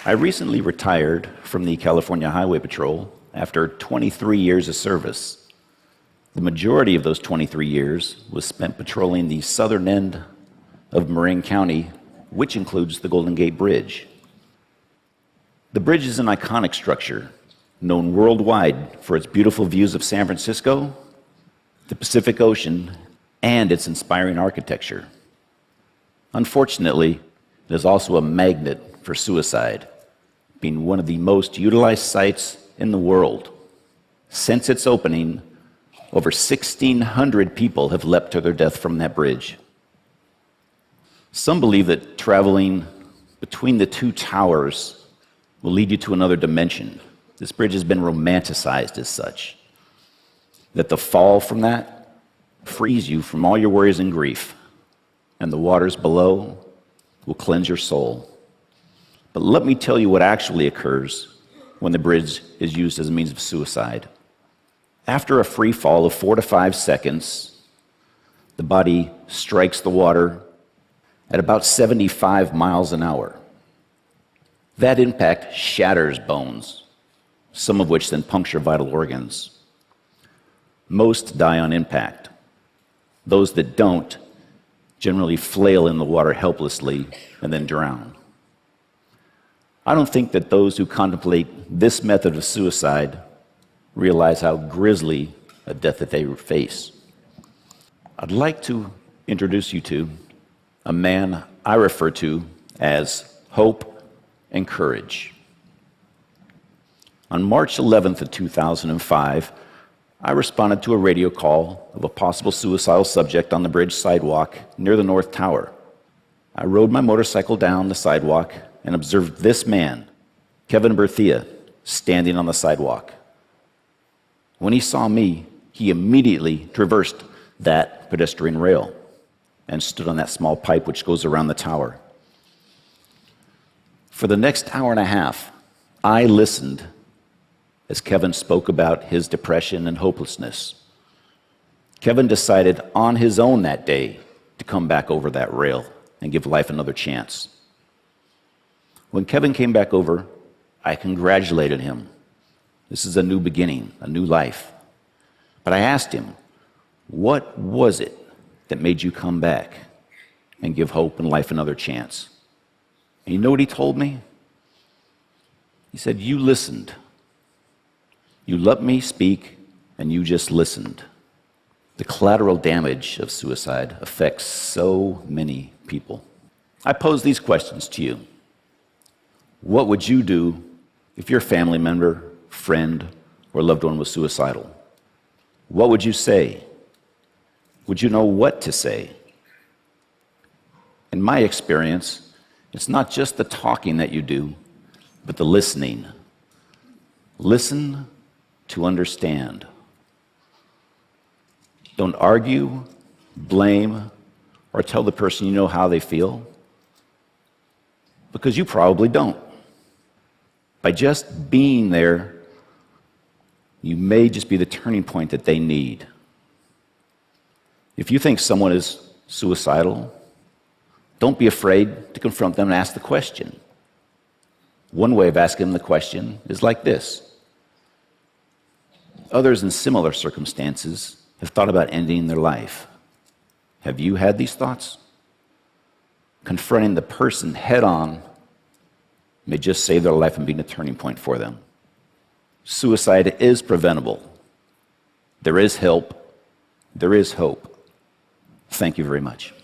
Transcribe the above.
I recently retired from the California Highway Patrol after 23 years of service. The majority of those 23 years was spent patrolling the southern end of Marin County, which includes the Golden Gate Bridge. The bridge is an iconic structure, known worldwide for its beautiful views of San Francisco, the Pacific Ocean, and its inspiring architecture. Unfortunately, it is also a magnet for suicide, being one of the most utilized sites in the world. Since its opening, over 1,600 people have leapt to their death from that bridge. Some believe that traveling between the two towers will lead you to another dimension. This bridge has been romanticized as such, that the fall from that frees you from all your worries and grief, and the waters below will cleanse your soul. But let me tell you what actually occurs when the bridge is used as a means of suicide. After a free fall of 4 to 5 seconds, the body strikes the water at about 75 miles an hour. That impact shatters bones, some of which then puncture vital organs. Most die on impact. Those that don't generally flail in the water helplessly and then drown. I don't think that those who contemplate this method of suicide realize how grisly a death that they face. I'd like to introduce you to a man I refer to as hope and courage. On March 11th of 2005, I responded to a radio call of a possible suicidal subject on the bridge sidewalk near the North Tower. I rode my motorcycle down the sidewalk and observed this man, Kevin Berthia, standing on the sidewalk. When he saw me, he immediately traversed that pedestrian rail and stood on that small pipe which goes around the tower. For the next hour and a half, I listened as Kevin spoke about his depression and hopelessness. Kevin decided on his own that day to come back over that rail and give life another chance. When Kevin came back over, I congratulated him. This is a new beginning, a new life. But I asked him, what was it that made you come back and give hope and life another chance? And you know what he told me? He said, you listened. You let me speak, and you just listened. The collateral damage of suicide affects so many people. I pose these questions to you. What would you do if your family member, friend, or loved one was suicidal? What would you say? Would you know what to say? In my experience, it's not just the talking that you do, but the listening. Listen to understand. Don't argue, blame, or tell the person you know how they feel, because you probably don't. By just being there, you may just be the turning point that they need. If you think someone is suicidal, don't be afraid to confront them and ask the question. One way of asking them the question is like this. Others in similar circumstances have thought about ending their life. Have you had these thoughts? Confronting the person head on may just save their life and be a turning point for them. Suicide is preventable. There is help. There is hope. Thank you very much.